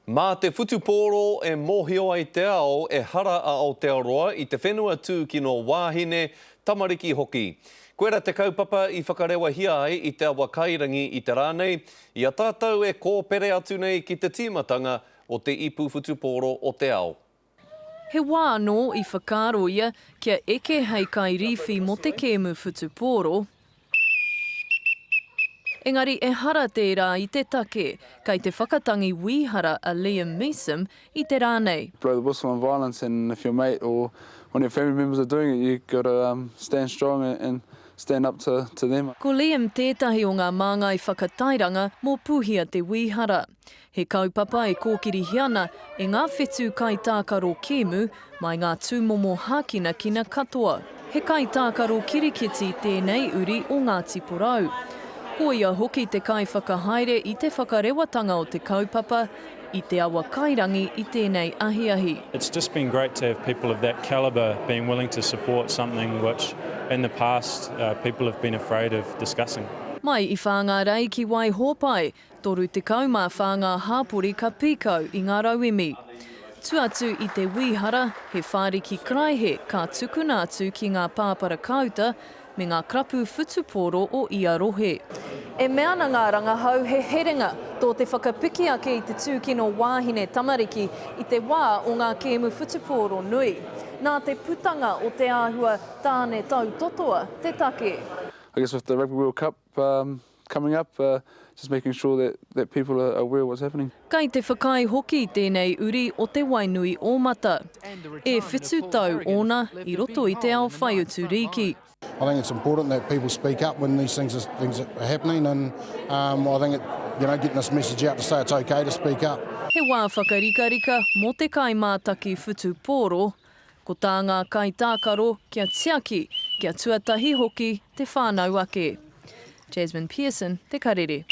Mā te whutupōro e mōhio ai te ao e hara a Aotearoa i te whenua tū ki no wāhine tamariki hoki. Koera te kaupapa I whakarewa hia ai I te awa kairangi I te rānei, I a tātou e kōpere atu nei ki te tīmatanga o te ipu whutupōro o te ao. He wā anō I whakaro ia kia eke hei kai riwhi mo te kēmu whutupōro. Engari e hara tērā I te take, kei te whakatangi wīhara a Liam Measam I te rānei. Blow the whistle on violence, and if your mate or one of your family members are doing it, you've got to stand strong and stand up to them. Ko Liam tētahi o ngā māngai whakatairanga mō puhia te wīhara. He kaupapa e kōkiri hiana e ngā whetū kai tākaro kēmu mai ngā tūmomo hākina kina katoa. He kai tākaro kirikiti tēnei uri o Ngāti Porou. Ko ia hoki te kai whakahaere I te whakarewatanga o te kaupapa I te awa kairangi I tēnei ahiahi. It's just been great to have people of that calibre being willing to support something which in the past people have been afraid of discussing. Mai I whāngā rei ki wai hōpai, toru te kaumā whāngā hāpori ka pīkau I ngā rauemi. Tuatu I te wīhara, he whāriki kraihe ka tukuna atu ki ngā pāpara kauta me ngā krapu whutupōro o ia rohe. E meana ngā rangahau he herenga tō te whakapiki ake I te tūkino wāhine tamariki I te wā o ngā kēmu whutupōro nui. Nā te putanga o te āhua tāne tau totoa, te take. I guess with the Rugby World Cup coming up, just making sure that people are aware of what's happening. Kei te whakai hoki tēnei uri o te wainui o mata. E whitu tau ona I roto I te ao whai utu riki. I think it's important that people speak up when these things are happening, and I think getting this message out to say it's okay to speak up. He wā whakarikarika mō te kai mātaki whutupōro, ko tā ngā kai tākaro kia tiaki, kia tuatahi hoki te whānau ake. Jasmine Pearson, Te Karere.